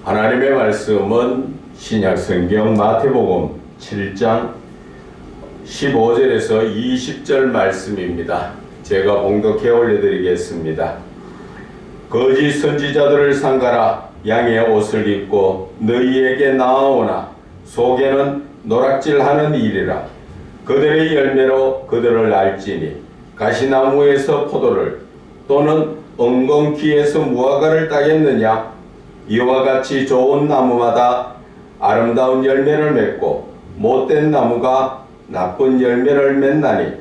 하나님의 말씀은 신약성경 마태복음 7장 15절에서 20절 말씀입니다. 제가 봉독해 올려드리겠습니다. 거짓 선지자들을 삼가라. 양의 옷을 입고 너희에게 나아오나 속에는 노락질하는 일이라. 그들의 열매로 그들을 알지니 가시나무에서 포도를 또는 엉겅퀴에서 무화과를 따겠느냐. 이와 같이 좋은 나무마다 아름다운 열매를 맺고 못된 나무가 나쁜 열매를 맺나니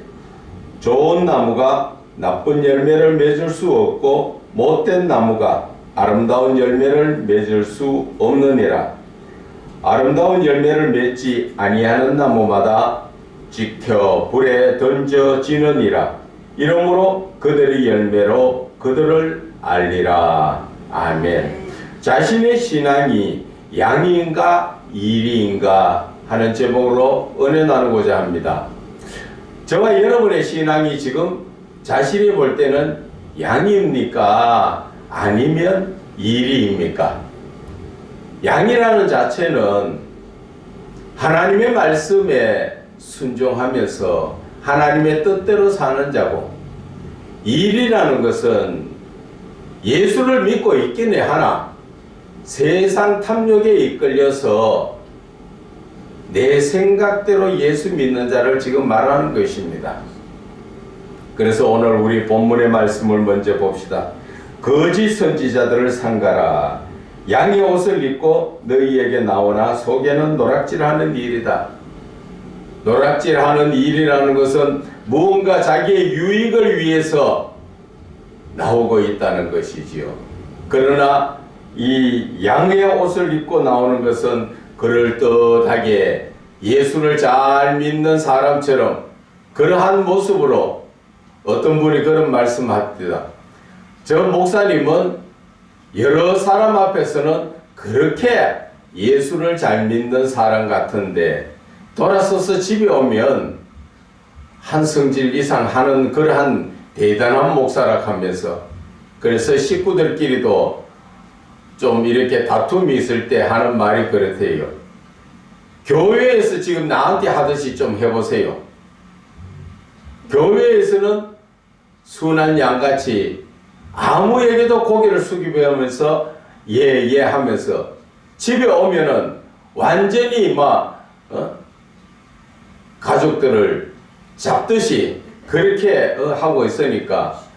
좋은 나무가 나쁜 열매를 맺을 수 없고 못된 나무가 아름다운 열매를 맺을 수 없느니라. 아름다운 열매를 맺지 아니하는 나무마다 지켜 불에 던져지느니라. 이러므로 그들의 열매로 그들을 알리라. 아멘. 자신의 신앙이 양인가 일인가 하는 제목으로 은혜 나누고자 합니다. 저와 여러분의 신앙이 지금 자신이 볼 때는 양입니까? 아니면 일입니까? 양이라는 자체는 하나님의 말씀에 순종하면서 하나님의 뜻대로 사는 자고, 일이라는 것은 예수를 믿고 있긴 해 하나 세상 탐욕에 이끌려서 내 생각대로 예수 믿는 자를 지금 말하는 것입니다. 그래서 오늘 우리 본문의 말씀을 먼저 봅시다. 거짓 선지자들을 삼가라. 양의 옷을 입고 너희에게 나오나 속에는 노락질하는 일이다. 노락질하는 일이라는 것은 무언가 자기의 유익을 위해서 나오고 있다는 것이지요. 그러나 이 양의 옷을 입고 나오는 것은 그럴듯하게 예수를 잘 믿는 사람처럼 그러한 모습으로, 어떤 분이 그런 말씀합니다. 저 목사님은 여러 사람 앞에서는 그렇게 예수를 잘 믿는 사람 같은데 돌아서서 집에 오면 한 성질 이상 하는 그러한 대단한 목사라 하면서, 그래서 식구들끼리도 좀 이렇게 다툼이 있을 때 하는 말이 그렇대요. 교회에서 지금 나한테 하듯이 좀 해보세요. 교회에서는 순한 양같이 아무에게도 고개를 숙이면서 예 하면서, 집에 오면은 완전히 가족들을 잡듯이 그렇게 하고 있으니까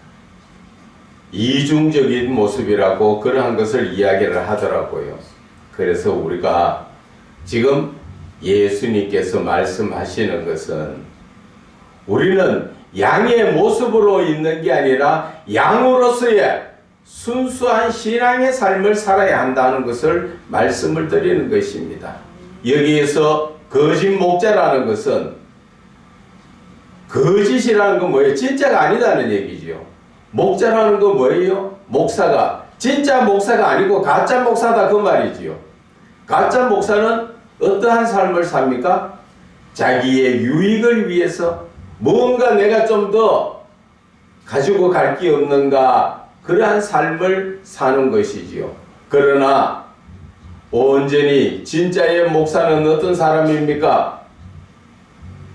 이중적인 모습이라고 그러한 것을 이야기를 하더라고요. 그래서 우리가 지금 예수님께서 말씀하시는 것은 우리는 양의 모습으로 있는 게 아니라 양으로서의 순수한 신앙의 삶을 살아야 한다는 것을 말씀을 드리는 것입니다. 여기에서 거짓 목자라는 것은, 거짓이라는 건 뭐예요? 진짜가 아니다는 얘기죠. 목자라는 건 뭐예요? 목사가, 진짜 목사가 아니고 가짜 목사다 그 말이지요. 가짜 목사는 어떠한 삶을 삽니까? 자기의 유익을 위해서 뭔가 내가 좀 더 가지고 갈 게 없는가, 그러한 삶을 사는 것이지요. 그러나 온전히 진짜의 목사는 어떤 사람입니까?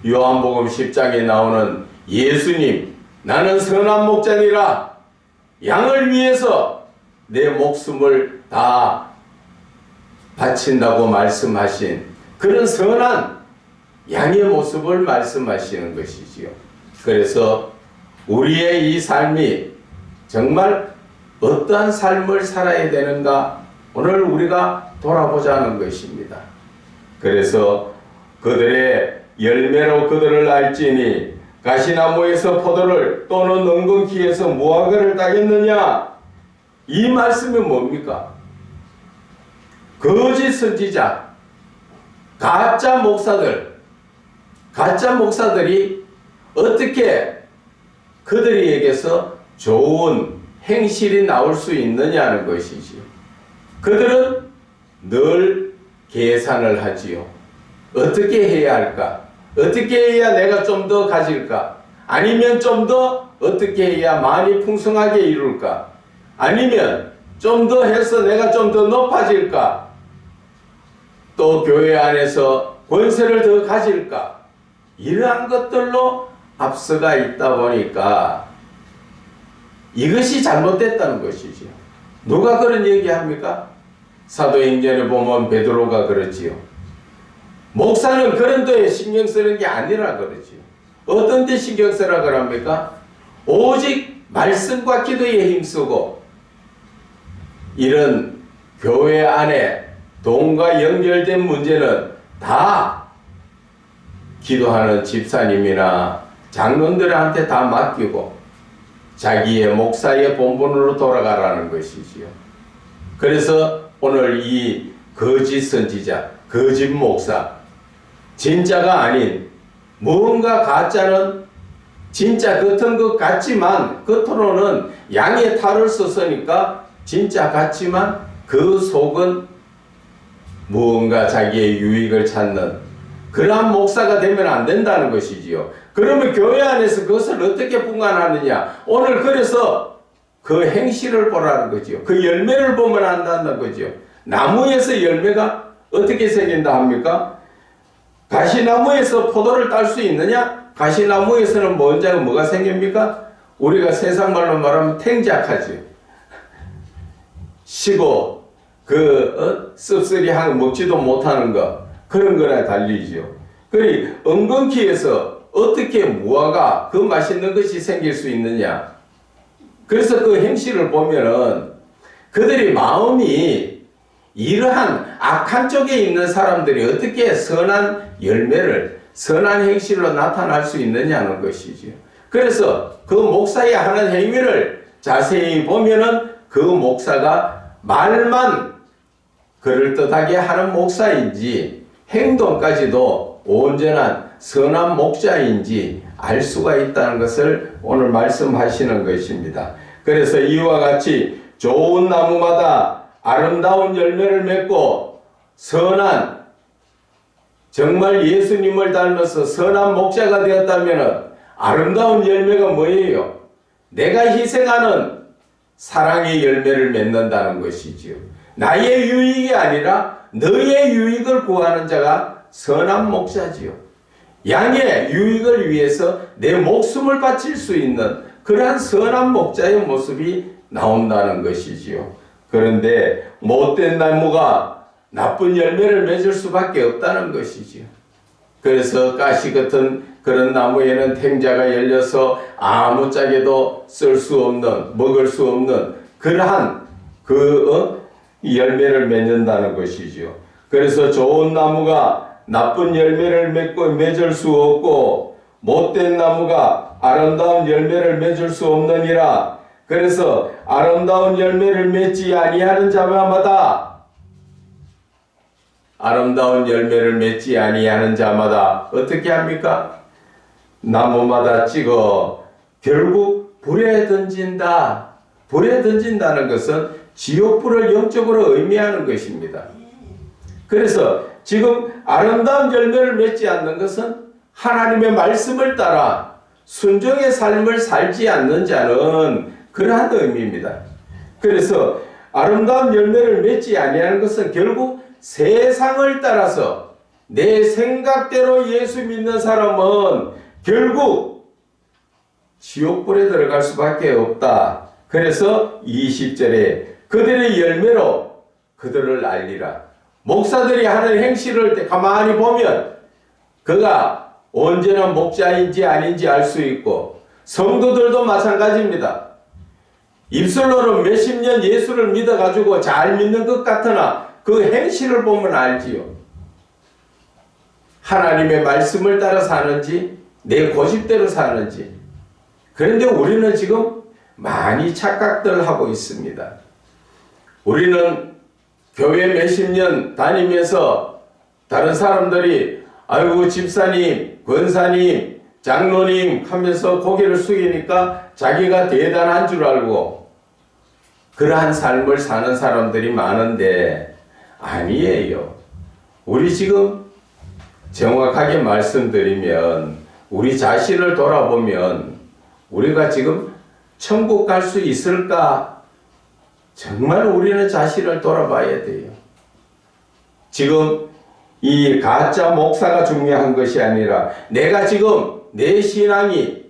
요한복음 10장에 나오는 예수님, 나는 선한 목자니라, 양을 위해서 내 목숨을 다 바친다고 말씀하신 그런 선한 양의 모습을 말씀하시는 것이지요. 그래서 우리의 이 삶이 정말 어떠한 삶을 살아야 되는가, 오늘 우리가 돌아보자는 것입니다. 그래서 그들의 열매로 그들을 알지니 가시나무에서 포도를 또는 엉겅퀴에서 무화과를 따겠느냐. 이 말씀이 뭡니까? 거짓 선지자, 가짜 목사들이 어떻게 그들에게서 좋은 행실이 나올 수 있느냐는 것이지요. 그들은 늘 계산을 하지요. 어떻게 해야 할까? 어떻게 해야 내가 좀 더 가질까? 아니면 좀 더 어떻게 해야 많이 풍성하게 이룰까? 아니면 좀 더 해서 내가 좀 더 높아질까? 또 교회 안에서 권세를 더 가질까? 이러한 것들로 앞서가 있다 보니까 이것이 잘못됐다는 것이죠. 누가 그런 얘기합니까? 사도행전에 보면 베드로가 그러지요. 목사는 그런 데에 신경 쓰는 게 아니라 그러지요. 어떤 데 신경 쓰라 그럽니까? 오직 말씀과 기도에 힘쓰고 이런 교회 안에 돈과 연결된 문제는 다 기도하는 집사님이나 장로들한테 다 맡기고 자기의 목사의 본분으로 돌아가라는 것이지요. 그래서 오늘 이 거짓 선지자, 거짓 목사, 진짜가 아닌 무언가 가짜는 진짜 같은 것 같지만 겉으로는 양의 탈을 썼으니까 진짜 같지만 그 속은 무언가 자기의 유익을 찾는 그러한 목사가 되면 안 된다는 것이지요. 그러면 교회 안에서 그것을 어떻게 분간하느냐? 오늘 그래서 그 행실을 보라는 거지요. 그 열매를 보면 안다는 거지요. 나무에서 열매가 어떻게 생긴다 합니까? 가시나무에서 포도를 딸 수 있느냐? 가시나무에서는 먼저 뭐가 생깁니까? 우리가 세상 말로 말하면 탱작하죠. 시고 씁쓸이하고 먹지도 못하는 거 그런 거나 달리죠. 그러니 엉겅퀴에서 어떻게 무화과 그 맛있는 것이 생길 수 있느냐? 그래서 그 행실을 보면은 그들이 마음이 이러한 악한 쪽에 있는 사람들이 어떻게 선한 열매를 선한 행실로 나타날 수 있느냐는 것이죠. 그래서 그 목사의 하는 행위를 자세히 보면은 그 목사가 말만 그럴듯하게 하는 목사인지 행동까지도 온전한 선한 목자인지 알 수가 있다는 것을 오늘 말씀하시는 것입니다. 그래서 이와 같이 좋은 나무마다 아름다운 열매를 맺고 선한 정말 예수님을 닮아서 선한 목자가 되었다면 아름다운 열매가 뭐예요? 내가 희생하는 사랑의 열매를 맺는다는 것이지요. 나의 유익이 아니라 너의 유익을 구하는 자가 선한 목자지요. 양의 유익을 위해서 내 목숨을 바칠 수 있는 그러한 선한 목자의 모습이 나온다는 것이지요. 그런데 못된 나무가 나쁜 열매를 맺을 수밖에 없다는 것이지요. 그래서 가시 같은 그런 나무에는 탱자가 열려서 아무짝에도 쓸 수 없는, 먹을 수 없는 그러한 열매를 맺는다는 것이지요. 그래서 좋은 나무가 나쁜 열매를 맺을 수 없고 못된 나무가 아름다운 열매를 맺을 수 없느니라. 그래서 아름다운 열매를 맺지 아니하는 자마다 어떻게 합니까? 나무마다 찍어 결국 불에 던진다. 불에 던진다는 것은 지옥불을 영적으로 의미하는 것입니다. 그래서 지금 아름다운 열매를 맺지 않는 것은 하나님의 말씀을 따라 순종의 삶을 살지 않는 자는 그러한 의미입니다. 그래서 아름다운 열매를 맺지 아니하는 것은 결국 세상을 따라서 내 생각대로 예수 믿는 사람은 결국 지옥불에 들어갈 수밖에 없다. 그래서 20절에 그들의 열매로 그들을 알리라. 목사들이 하는 행실을 가만히 보면 그가 온전한 목자인지 아닌지 알 수 있고 성도들도 마찬가지입니다. 입술로는 몇십 년 예수를 믿어가지고 잘 믿는 것 같으나 그 행실을 보면 알지요. 하나님의 말씀을 따라 사는지 내 고집대로 사는지. 그런데 우리는 지금 많이 착각들 하고 있습니다. 우리는 교회 몇십 년 다니면서 다른 사람들이 아이고 집사님, 권사님, 장로님 하면서 고개를 숙이니까 자기가 대단한 줄 알고 그러한 삶을 사는 사람들이 많은데 아니에요. 우리 지금 정확하게 말씀드리면 우리 자신을 돌아보면 우리가 지금 천국 갈 수 있을까? 정말 우리는 자신을 돌아봐야 돼요. 지금 이 가짜 목사가 중요한 것이 아니라 내가 지금 내 신앙이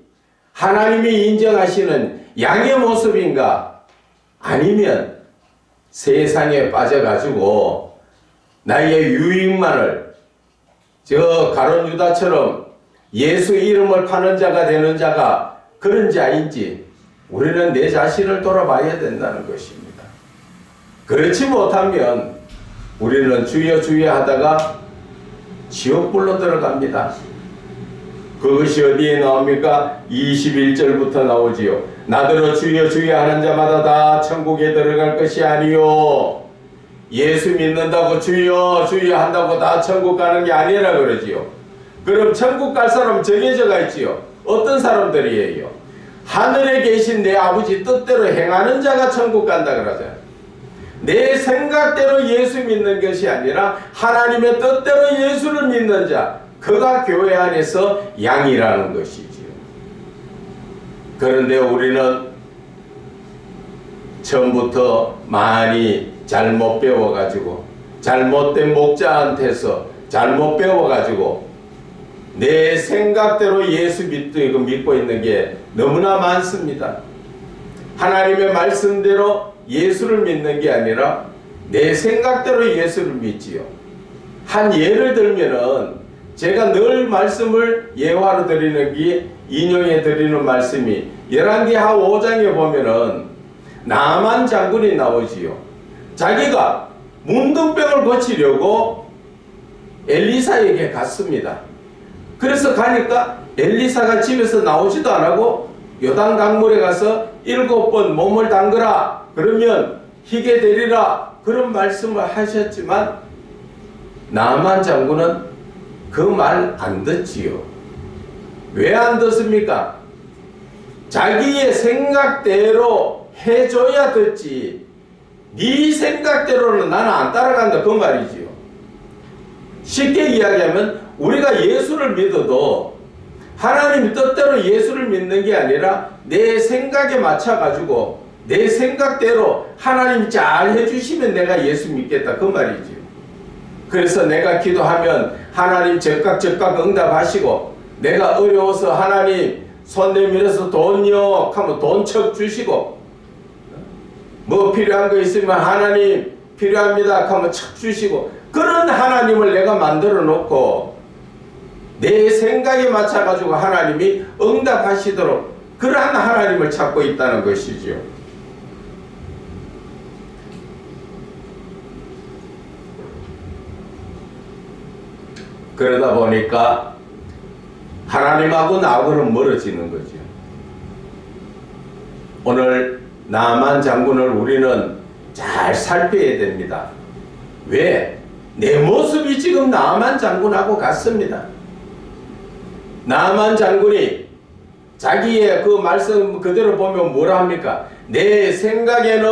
하나님이 인정하시는 양의 모습인가, 아니면 세상에 빠져가지고 나의 유익만을 저 가룟 유다처럼 예수 이름을 파는 자가 되는 자가 그런 자인지 우리는 내 자신을 돌아봐야 된다는 것입니다. 그렇지 못하면 우리는 주여 주여 하다가 지옥불로 들어갑니다. 그것이 어디에 나옵니까? 21절부터 나오지요. 나더러 주여 주여 하는 자마다 다 천국에 들어갈 것이 아니요, 예수 믿는다고 주여 주여 한다고 다 천국 가는 게 아니라 그러지요. 그럼 천국 갈 사람 정해져가 있지요. 어떤 사람들이에요? 하늘에 계신 내 아버지 뜻대로 행하는 자가 천국 간다 그러잖아요. 내 생각대로 예수 믿는 것이 아니라 하나님의 뜻대로 예수를 믿는 자, 그가 교회 안에서 양이라는 것이지요. 그런데 우리는 처음부터 많이 잘못 배워가지고, 잘못된 목자한테서 잘못 배워가지고 내 생각대로 예수 믿고 있는 게 너무나 많습니다. 하나님의 말씀대로 예수를 믿는 게 아니라 내 생각대로 예수를 믿지요. 한 예를 들면은 제가 늘 말씀을 예화로 드리는 게, 인용해 드리는 말씀이 열왕기하 5장에 보면은 나만 장군이 나오지요. 자기가 문둥병을 고치려고 엘리사에게 갔습니다. 그래서 가니까 엘리사가 집에서 나오지도 안 하고 요단 강물에 가서 7번 몸을 담그라, 그러면 희게 되리라, 그런 말씀을 하셨지만 나만 장군은 그 말 안 듣지요. 왜 안 듣습니까? 자기의 생각대로 해줘야 듣지, 네 생각대로는 나는 안 따라간다, 그 말이지요. 쉽게 이야기하면 우리가 예수를 믿어도 하나님 뜻대로 예수를 믿는 게 아니라 내 생각에 맞춰가지고 내 생각대로 하나님 잘 해주시면 내가 예수 믿겠다, 그 말이지요. 그래서 내가 기도하면 하나님 즉각 응답하시고, 내가 어려워서 하나님 손 내밀어서 돈요 하면 돈 척 주시고, 뭐 필요한 거 있으면 하나님 필요합니다 하면 척 주시고, 그런 하나님을 내가 만들어 놓고 내 생각에 맞춰 가지고 하나님이 응답하시도록 그러한 하나님을 찾고 있다는 것이죠. 그러다 보니까 하나님하고 나하고는 멀어지는 거죠. 오늘 나만 장군을 우리는 잘 살펴야 됩니다. 왜? 내 모습이 지금 나만 장군하고 같습니다. 나만 장군이 자기의 그 말씀 그대로 보면 뭐라 합니까? 내 생각에는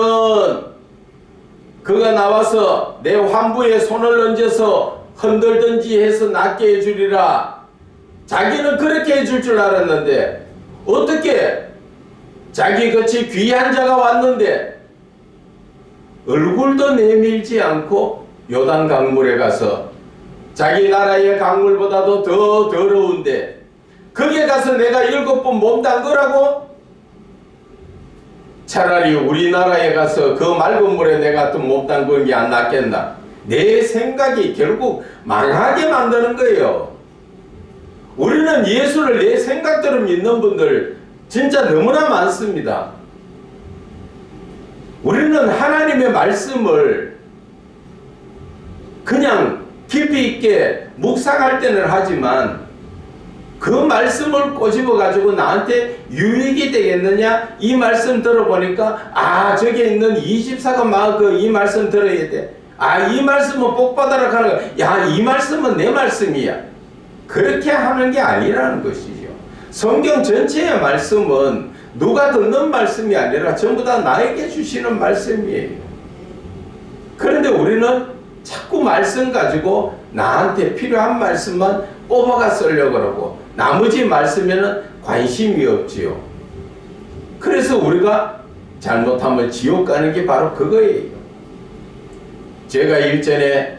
그가 나와서 내 환부에 손을 얹어서 흔들든지 해서 낫게 해주리라. 자기는 그렇게 해줄 줄 알았는데 어떻게 자기같이 귀한 자가 왔는데 얼굴도 내밀지 않고 요단 강물에 가서 자기 나라의 강물보다도 더 더러운데 거기에 가서 내가 7번 몸 담그라고? 차라리 우리나라에 가서 그 맑은 물에 내가 또 몸 담그는 게 안 낫겠나? 내 생각이 결국 망하게 만드는 거예요. 우리는 예수를 내 생각대로 믿는 분들 진짜 너무나 많습니다. 우리는 하나님의 말씀을 그냥 깊이 있게 묵상할 때는 하지만 그 말씀을 꼬집어 가지고 나한테 유익이 되겠느냐? 이 말씀 들어보니까 아, 저기 있는 24가 이 말씀 들어야 돼. 아, 이 말씀은 복 받아라 하는 거야. 야, 이 말씀은 내 말씀이야. 그렇게 하는 게 아니라는 것이죠. 성경 전체의 말씀은 누가 듣는 말씀이 아니라 전부 다 나에게 주시는 말씀이에요. 그런데 우리는 자꾸 말씀 가지고 나한테 필요한 말씀만 뽑아가 쓰려고 그러고 나머지 말씀에는 관심이 없지요. 그래서 우리가 잘못하면 지옥 가는 게 바로 그거예요. 제가 일전에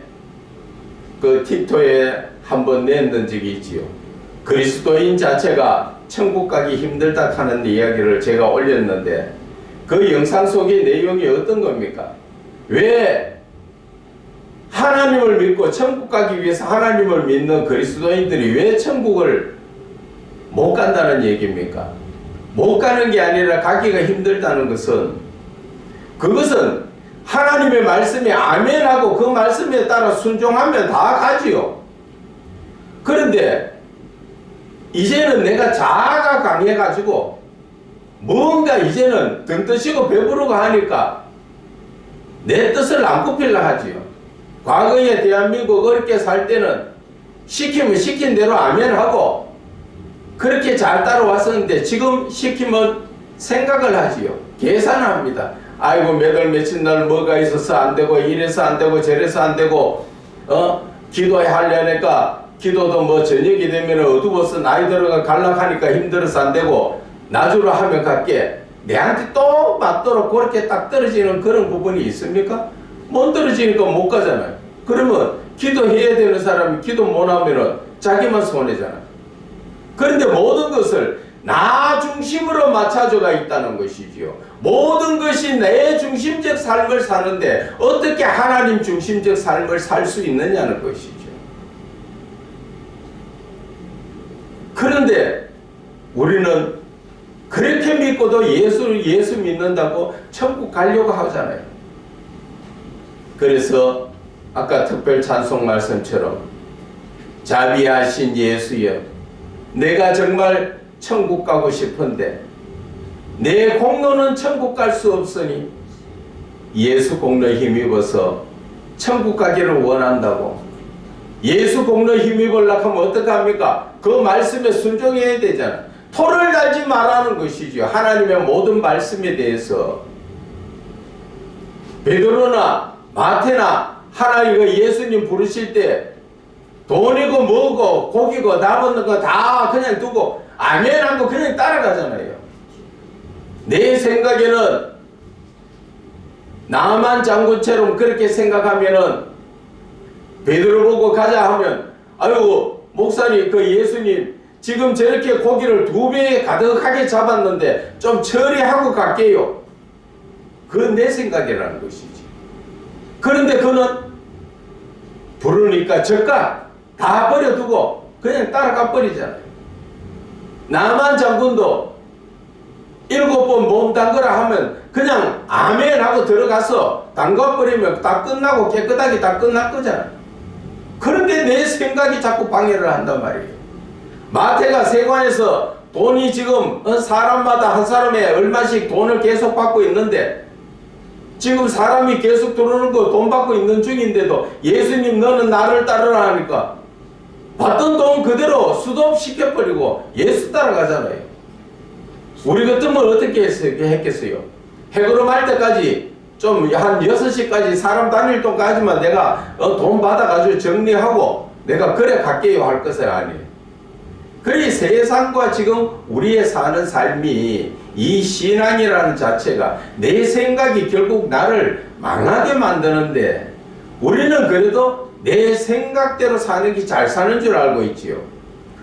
그 틱톡에 한번 냈던 적이 있지요. 그리스도인 자체가 천국 가기 힘들다 하는 이야기를 제가 올렸는데 그 영상 속의 내용이 어떤 겁니까? 왜 하나님을 믿고 천국 가기 위해서 하나님을 믿는 그리스도인들이 왜 천국을 못 간다는 얘기입니까? 못 가는 게 아니라 가기가 힘들다는 것은 그것은 하나님의 말씀에 아멘하고 그 말씀에 따라 순종하면 다 가지요. 그런데 이제는 내가 자아가 강해가지고 뭔가 이제는 등 뜨시고 배부르고 하니까 내 뜻을 안 굽히려 하지요. 과거에 대한민국 어렵게 살 때는 시키면 시킨 대로 아멘하고 그렇게 잘 따라왔었는데 지금 시키면 생각을 하지요. 계산을 합니다. 아이고 몇 월 며칠 날 뭐가 있어서 안 되고 이래서 안 되고 저래서 안 되고 기도하려니까 기도도 뭐 저녁이 되면 어두워서 나이 들어가 갈락하니까 힘들어서 안 되고 나주로 하면 갈게 내한테 또 맞도록 그렇게 딱 떨어지는 그런 부분이 있습니까? 못 떨어지니까 못 가잖아요. 그러면 기도해야 되는 사람이 기도 못 하면은 자기만 손해잖아요. 그런데 모든 것을 나 중심으로 맞춰져가 있다는 것이지요. 모든 것이 내 중심적 삶을 사는데 어떻게 하나님 중심적 삶을 살 수 있느냐는 것이죠. 그런데 우리는 그렇게 믿고도 예수 믿는다고 천국 가려고 하잖아요. 그래서 아까 특별 찬송 말씀처럼 자비하신 예수여 내가 정말 천국 가고 싶은데 내 공로는 천국 갈 수 없으니 예수 공로에 힘입어서 천국 가기를 원한다고. 예수 공로에 힘입으려고 하면 어떡합니까? 그 말씀에 순종해야 되잖아. 토를 달지 말라는 것이죠. 하나님의 모든 말씀에 대해서. 베드로나 마태나 하나님과 예수님 부르실 때 돈이고 뭐고 고기고 남은 거 다 그냥 두고 아멘하고 그냥 따라가잖아요. 내 생각에는 나만 장군처럼 그렇게 생각하면은 베드로 보고 가자 하면 아이고 목사님 그 예수님 지금 저렇게 고기를 2배 가득하게 잡았는데 좀 처리하고 갈게요. 그건 내 생각이라는 것이지. 그런데 그는 부르니까 젓갈 다 버려두고 그냥 따라가 버리잖아요. 나만 장군도 7번 몸 담그라 하면 그냥 아멘 하고 들어가서 담가버리면 다 끝나고 깨끗하게 다 끝날 거잖아요. 그런데 내 생각이 자꾸 방해를 한단 말이에요. 마태가 세관에서 돈이 지금 사람마다 한 사람에 얼마씩 돈을 계속 받고 있는데 지금 사람이 계속 들어오는 거 돈 받고 있는 중인데도 예수님 너는 나를 따르라 하니까 받던 돈 그대로 수도시켜버리고 예수 따라가잖아요. 우리 같으면 어떻게 했겠어요? 해그름 할 때까지 좀 한 6시까지 사람 다닐 동까지만 내가 돈 받아가지고 정리하고 내가 그래 갈게요 할 것은 아니에요. 그리 세상과 지금 우리의 사는 삶이 이 신앙이라는 자체가 내 생각이 결국 나를 망하게 만드는데 우리는 그래도 내 생각대로 사는 게 잘 사는 줄 알고 있지요.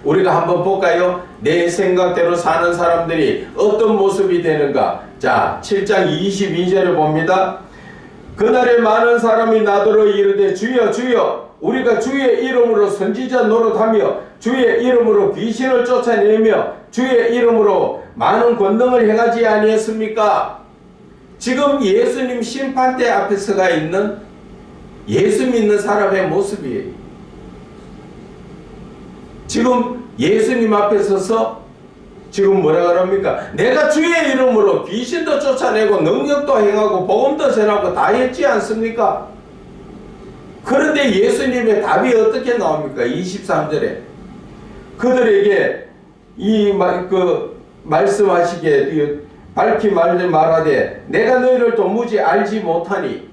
우리가 한번 볼까요? 내 생각대로 사는 사람들이 어떤 모습이 되는가. 자 7장 22절에 봅니다. 그날에 많은 사람이 나더러 이르되 주여 주여 우리가 주의 이름으로 선지자 노릇하며 주의 이름으로 귀신을 쫓아내며 주의 이름으로 많은 권능을 행하지 아니했습니까? 지금 예수님 심판대 앞에 서가 있는 예수 믿는 사람의 모습이에요. 지금 예수님 앞에 서서 지금 뭐라 그럽니까? 내가 주의 이름으로 귀신도 쫓아내고 능력도 행하고 복음도 전하고 다 했지 않습니까? 그런데 예수님의 답이 어떻게 나옵니까? 23절에 그들에게 말씀하시기에 밝히 말하되 내가 너희를 도무지 알지 못하니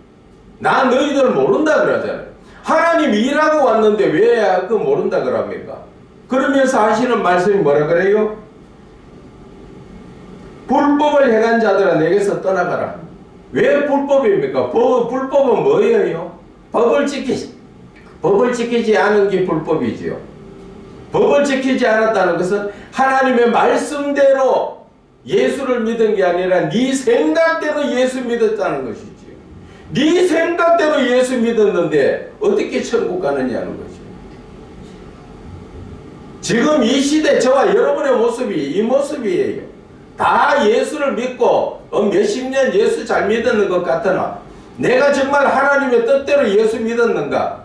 나 너희들 모른다 그러잖아요. 하나님 일하고 왔는데 왜 그 모른다 그럽니까? 그러면서 하시는 말씀이 뭐라 그래요? 불법을 행한 자들아 내게서 떠나가라. 왜 불법입니까? 불법은 뭐예요? 법을 지키지 않은 게 불법이지요. 법을 지키지 않았다는 것은 하나님의 말씀대로 예수를 믿은 게 아니라 네 생각대로 예수 믿었다는 것이지요. 네 생각대로 예수 믿었는데 어떻게 천국 가느냐는 거죠. 지금 이 시대 저와 여러분의 모습이 이 모습이에요. 다 예수를 믿고 몇십 년 예수 잘 믿었는 것 같으나 내가 정말 하나님의 뜻대로 예수 믿었는가?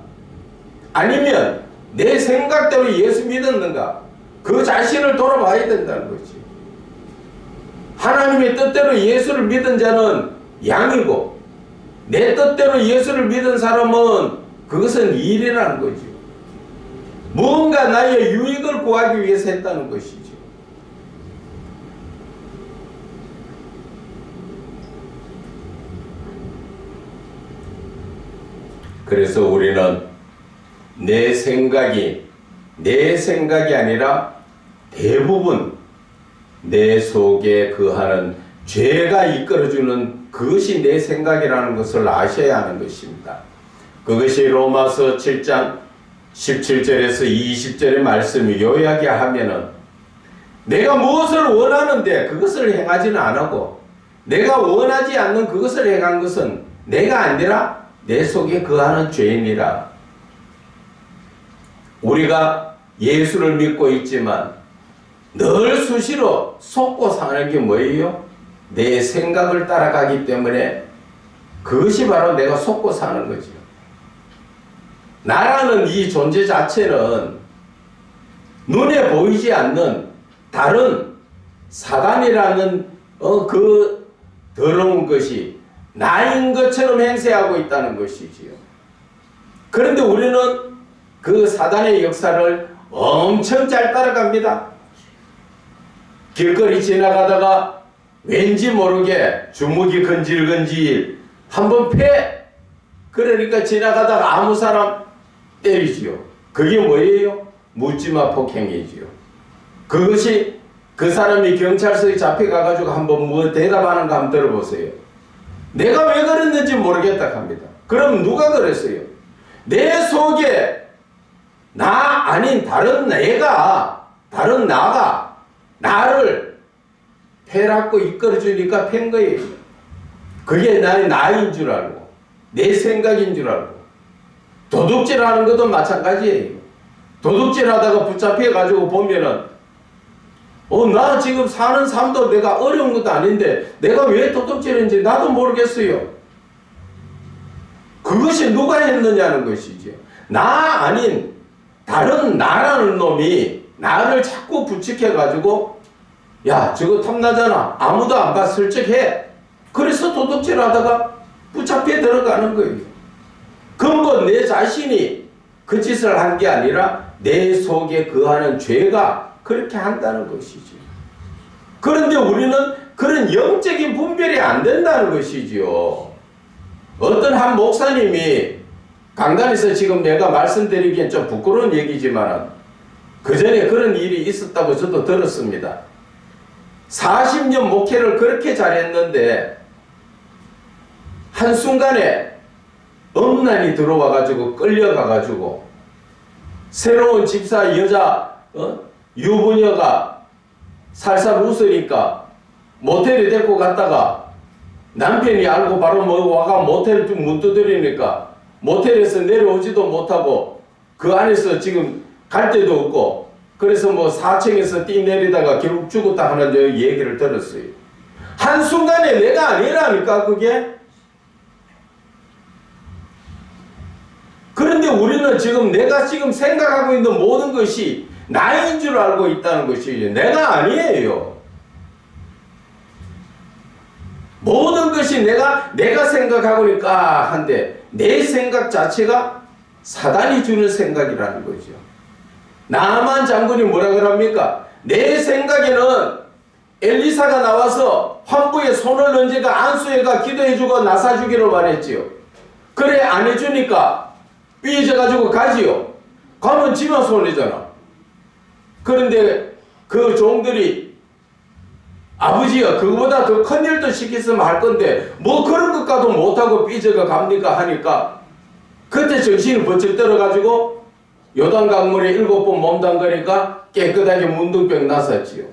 아니면 내 생각대로 예수 믿었는가? 그 자신을 돌아봐야 된다는 거지. 하나님의 뜻대로 예수를 믿은 자는 양이고 내 뜻대로 예수를 믿은 사람은 그것은 일이라는 거죠. 무언가 나의 유익을 구하기 위해서 했다는 것이죠. 그래서 우리는 내 생각이 아니라 대부분 내 속에 거하는 죄가 이끌어주는 그것이 내 생각이라는 것을 아셔야 하는 것입니다. 그것이 로마서 7장 17절에서 20절의 말씀을 요약해 하면은 내가 무엇을 원하는데 그것을 행하지는 않고 내가 원하지 않는 그것을 행한 것은 내가 아니라 내 속에 거하는 죄인이라. 우리가 예수를 믿고 있지만 늘 수시로 속고 사는 게 뭐예요? 내 생각을 따라가기 때문에 그것이 바로 내가 속고 사는 거죠. 나라는 이 존재 자체는 눈에 보이지 않는 다른 사단이라는 그 더러운 것이 나인 것처럼 행세하고 있다는 것이지요. 그런데 우리는 그 사단의 역사를 엄청 잘 따라갑니다. 길거리 지나가다가 왠지 모르게 주먹이 건질건질 한번 패! 그러니까 지나가다가 아무 사람 때리지요. 그게 뭐예요? 묻지마 폭행이지요. 그것이 그 사람이 경찰서에 잡혀가가지고 한번 뭐 대답하는 거 한번 들어보세요. 내가 왜 그랬는지 모르겠다 합니다. 그럼 누가 그랬어요? 내 속에 나 아닌 다른 나가 나를 패라고 이끌어주니까 팬 거예요. 그게 나인 줄 알고 내 생각인 줄 알고. 도둑질하는 것도 마찬가지예요. 도둑질하다가 붙잡혀가지고 보면은 나 지금 사는 삶도 내가 어려운 것도 아닌데 내가 왜 도둑질했는지 나도 모르겠어요. 그것이 누가 했느냐는 것이죠. 나 아닌 다른 나라는 놈이 나를 자꾸 부축해가지고 야 저거 탐나잖아. 아무도 안 봐. 슬쩍 해. 그래서 도둑질하다가 붙잡혀 들어가는 거예요. 근본 내 자신이 그 짓을 한 게 아니라 내 속에 거하는 죄가 그렇게 한다는 것이죠. 그런데 우리는 그런 영적인 분별이 안 된다는 것이지요. 어떤 한 목사님이 강단에서 지금 내가 말씀드리기엔 좀 부끄러운 얘기지만 그 전에 그런 일이 있었다고 저도 들었습니다. 40년 목회를 그렇게 잘했는데 한순간에 엄난이 들어와가지고 끌려가가지고 새로운 집사 여자 유부녀가 살살 웃으니까 모텔에 데리고 갔다가 남편이 알고 바로 와가 모텔 좀 문 두드리니까 모텔에서 내려오지도 못하고 그 안에서 지금 갈 데도 없고 그래서 4층에서 뛰내리다가 결국 죽었다 하는 얘기를 들었어요. 한순간에 내가 아니라니까 그게. 그런데 우리는 지금 내가 지금 생각하고 있는 모든 것이 나인 줄 알고 있다는 것이죠. 내가 아니에요. 모든 것이 내가 생각하고 있까 한데 내 생각 자체가 사단이 주는 생각이라는 거죠. 나만 장군이 뭐라 그럽니까? 내 생각에는 엘리사가 나와서 환부에 손을 얹어가 안수해가 기도해주고 나사주기를 말했지요. 그래 안 해주니까 삐져가지고 가지요. 가면 지만 손해잖아. 그런데 그 종들이 아버지야 그거보다 더 큰 일도 시켰으면 할 건데 뭐 그런 것과도 못하고 삐져가 갑니까 하니까 그때 정신이 번쩍 들어가지고 요단강물에 7번 몸담가니까 깨끗하게 문둥병 났었지요.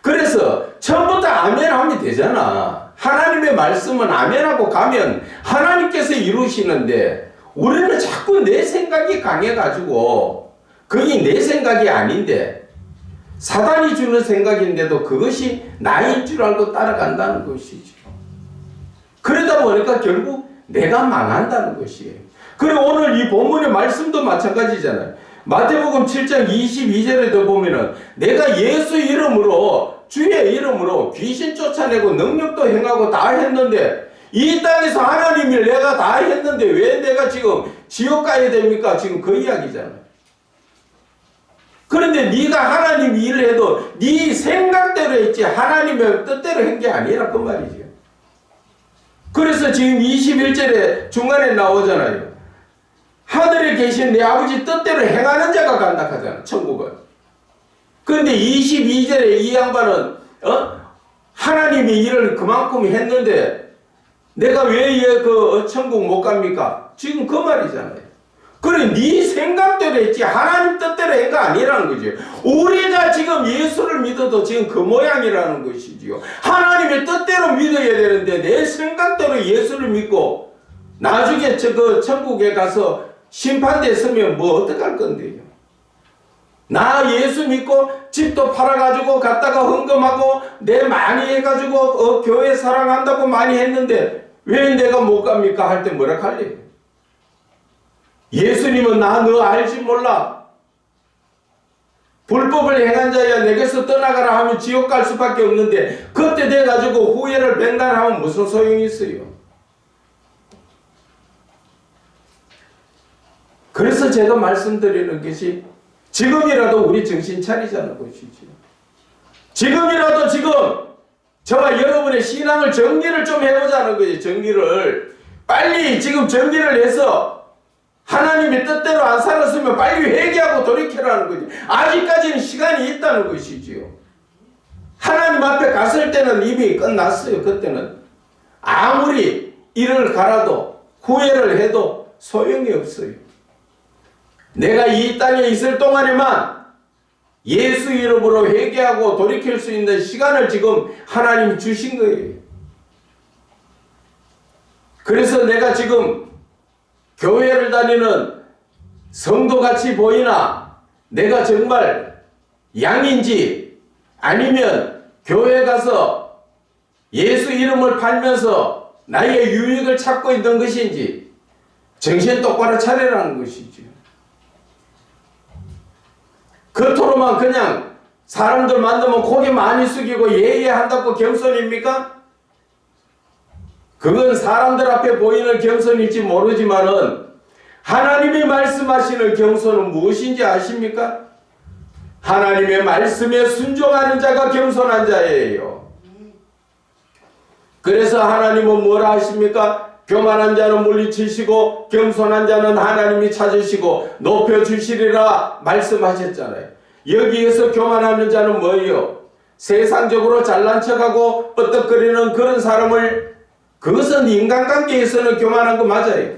그래서 처음부터 아멘 하면 되잖아. 하나님의 말씀은 아멘하고 가면 하나님께서 이루시는데 우리는 자꾸 내 생각이 강해가지고 그게 내 생각이 아닌데 사단이 주는 생각인데도 그것이 나인 줄 알고 따라간다는 것이죠. 그러다 보니까 결국 내가 망한다는 것이에요. 그리고 오늘 이 본문의 말씀도 마찬가지잖아요. 마태복음 7장 22절에도 보면은 내가 예수 이름으로 주의 이름으로 귀신 쫓아내고 능력도 행하고 다 했는데 이 땅에서 하나님 일 내가 다 했는데 왜 내가 지금 지옥 가야 됩니까? 지금 그 이야기잖아요. 그런데 네가 하나님 일을 해도 네 생각대로 했지 하나님의 뜻대로 한 게 아니라 그 말이죠. 그래서 지금 21절에 중간에 나오잖아요. 하늘에 계신 내 아버지 뜻대로 행하는 자가 간다 하잖아, 천국은. 그런데 22절에 이 양반은 하나님이 일을 그만큼 했는데 내가 왜 그 천국 못 갑니까? 지금 그 말이잖아요. 그래 네 생각대로 했지 하나님 뜻대로 한 거 아니라는 거죠. 우리가 지금 예수를 믿어도 지금 그 모양이라는 것이지요. 하나님의 뜻대로 믿어야 되는데 내 생각대로 예수를 믿고 나중에 그 천국에 가서 심판대에 서면 뭐 어떡할 건데요. 나 예수 믿고 집도 팔아가지고 갔다가 헌금하고 내 많이 해가지고 교회 사랑한다고 많이 했는데 왜 내가 못 갑니까? 할 때 뭐라 할래요? 예수님은 나 너 알지 몰라. 불법을 행한 자야 내게서 떠나가라 하면 지옥 갈 수밖에 없는데 그때 돼가지고 후회를 백날 무슨 소용이 있어요? 그래서 제가 말씀드리는 것이 지금이라도 우리 정신 차리자는 것이죠. 지금이라도 지금 저와 여러분의 신앙을 정리를 좀 해보자는 거예요. 정리를. 빨리 지금 정리를 해서 하나님의 뜻대로 안 살았으면 빨리 회개하고 돌이켜라는 거죠. 아직까지는 시간이 있다는 것이지요. 하나님 앞에 갔을 때는 이미 끝났어요. 그때는 아무리 이를 갈아도 후회를 해도 소용이 없어요. 내가 이 땅에 있을 동안에만 예수 이름으로 회개하고 돌이킬 수 있는 시간을 지금 하나님이 주신 거예요. 그래서 내가 지금 교회를 다니는 성도같이 보이나 내가 정말 양인지 아니면 교회 가서 예수 이름을 팔면서 나의 유익을 찾고 있는 것인지 정신 똑바로 차리라는 것이죠. 겉으로만 그냥 사람들 만나면 고개 많이 숙이고 예의한다고 겸손입니까? 그건 사람들 앞에 보이는 겸손일지 모르지만은 하나님이 말씀하시는 겸손은 무엇인지 아십니까? 하나님의 말씀에 순종하는 자가 겸손한 자예요. 그래서 하나님은 뭐라 하십니까? 교만한 자는 물리치시고 겸손한 자는 하나님이 찾으시고 높여주시리라 말씀하셨잖아요. 여기에서 교만하는 자는 뭐예요? 세상적으로 잘난 척하고 뻗떡거리는 그런 사람을 그것은 인간관계에서는 교만한 거 맞아요.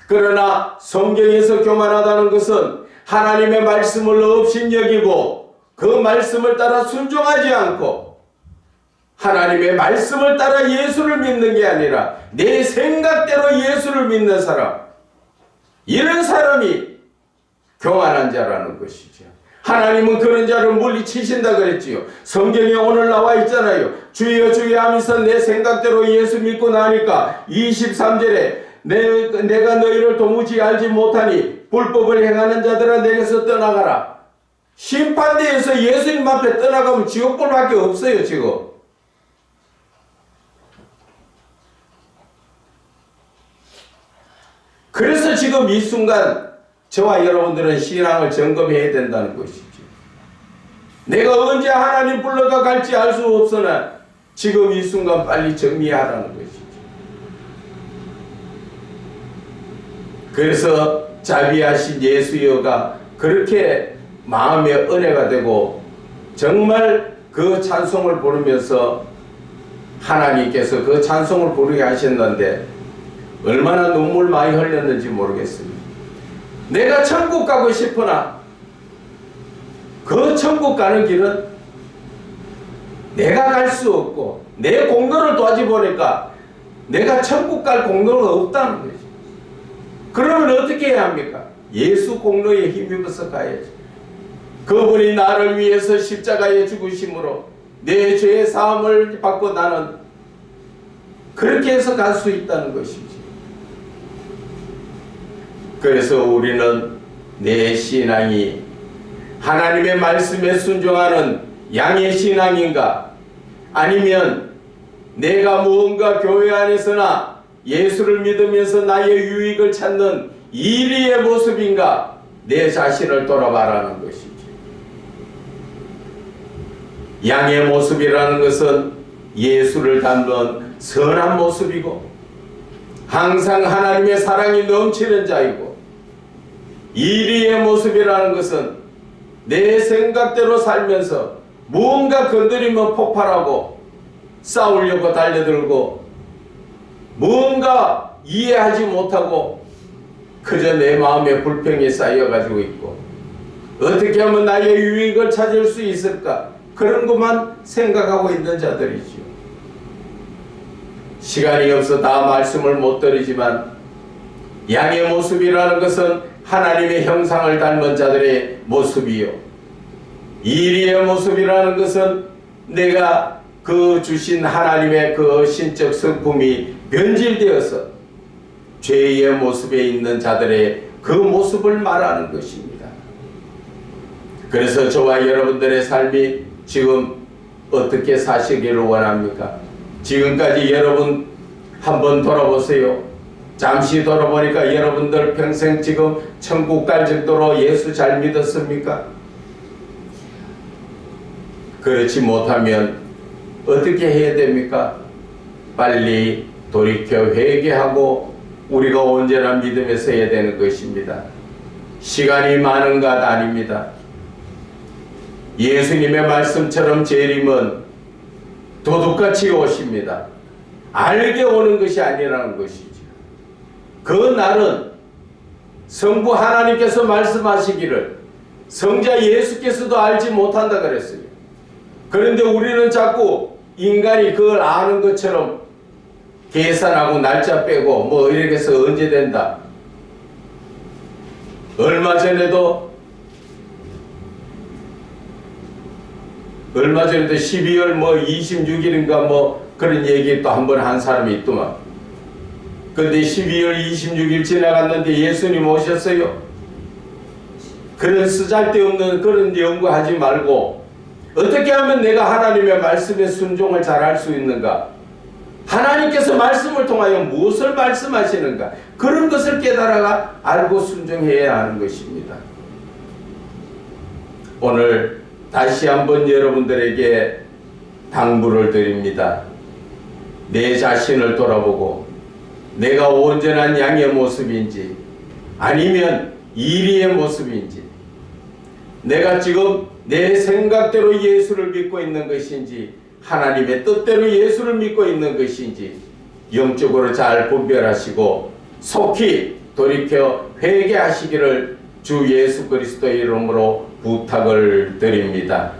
그러나 성경에서 교만하다는 것은 하나님의 말씀을 업신여기고 그 말씀을 따라 순종하지 않고 하나님의 말씀을 따라 예수를 믿는 게 아니라 내 생각대로 예수를 믿는 사람, 이런 사람이 교만한 자라는 것이죠. 하나님은 그런 자를 물리치신다 그랬지요. 성경에 오늘 나와 있잖아요. 주여 주여 하면서 내 생각대로 예수 믿고 나니까 23절에 내가 너희를 도무지 알지 못하니 불법을 행하는 자들아 내게서 떠나가라. 심판대에서 예수님 앞에 떠나가면 지옥불밖에 없어요. 지금 그래서 지금 이 순간 저와 여러분들은 신앙을 점검해야 된다는 것이죠. 내가 언제 하나님 불러가 갈지 알 수 없으나 지금 이 순간 빨리 정리하라는 것이죠. 그래서 자비하신 예수여가 그렇게 마음의 은혜가 되고 정말 그 찬송을 부르면서 하나님께서 그 찬송을 부르게 하셨는데 얼마나 눈물 많이 흘렸는지 모르겠습니다. 내가 천국 가고 싶으나 그 천국 가는 길은 내가 갈 수 없고 내 공로를 도와지 보니까 내가 천국 갈 공로가 없다는 거죠. 그러면 어떻게 해야 합니까? 예수 공로에 힘입어서 가야지. 그분이 나를 위해서 십자가에 죽으심으로 내 죄의 사함을 받고 나는 그렇게 해서 갈 수 있다는 것이지. 그래서 우리는 내 신앙이 하나님의 말씀에 순종하는 양의 신앙인가, 아니면 내가 무언가 교회 안에서나 예수를 믿으면서 나의 유익을 찾는 이리의 모습인가, 내 자신을 돌아봐라는 것이지. 양의 모습이라는 것은 예수를 닮은 선한 모습이고 항상 하나님의 사랑이 넘치는 자이고, 이리의 모습이라는 것은 내 생각대로 살면서 무언가 건드리면 폭발하고 싸우려고 달려들고 무언가 이해하지 못하고 그저 내 마음에 불평이 쌓여가지고 있고 어떻게 하면 나의 유익을 찾을 수 있을까, 그런 것만 생각하고 있는 자들이지요. 시간이 없어 다 말씀을 못 드리지만 양의 모습이라는 것은 하나님의 형상을 닮은 자들의 모습이요, 이리의 모습이라는 것은 내가 그 주신 하나님의 그 신적 성품이 변질되어서 죄의 모습에 있는 자들의 그 모습을 말하는 것입니다. 그래서 저와 여러분들의 삶이 지금 어떻게 사시기를 원합니까? 지금까지 여러분 한번 돌아보세요. 잠시 돌아보니까 여러분들 평생 지금 천국 갈 정도로 예수 잘 믿었습니까? 그렇지 못하면 어떻게 해야 됩니까? 빨리 돌이켜 회개하고 우리가 언제나 믿음에 서야 되는 것입니다. 시간이 많은 것 아닙니다. 예수님의 말씀처럼 재림은 도둑같이 오십니다. 알게 오는 것이 아니라는 것이죠. 그 날은 성부 하나님께서 말씀하시기를 성자 예수께서도 알지 못한다 그랬어요. 그런데 우리는 자꾸 인간이 그걸 아는 것처럼 계산하고 날짜 빼고 뭐 이렇게 해서 언제 된다. 얼마 전에도 12월 뭐 26일인가 뭐 그런 얘기 또 한 번 한 사람이 있더만. 근데 12월 26일 지나갔는데 예수님 오셨어요? 그런 쓰잘데없는 그런 연구하지 말고 어떻게 하면 내가 하나님의 말씀에 순종을 잘할 수 있는가? 하나님께서 말씀을 통하여 무엇을 말씀하시는가? 그런 것을 깨달아가 알고 순종해야 하는 것입니다. 오늘 다시 한번 여러분들에게 당부를 드립니다. 내 자신을 돌아보고 내가 온전한 양의 모습인지 아니면 이리의 모습인지, 내가 지금 내 생각대로 예수를 믿고 있는 것인지 하나님의 뜻대로 예수를 믿고 있는 것인지 영적으로 잘 분별하시고 속히 돌이켜 회개하시기를 주 예수 그리스도의 이름으로 부탁을 드립니다.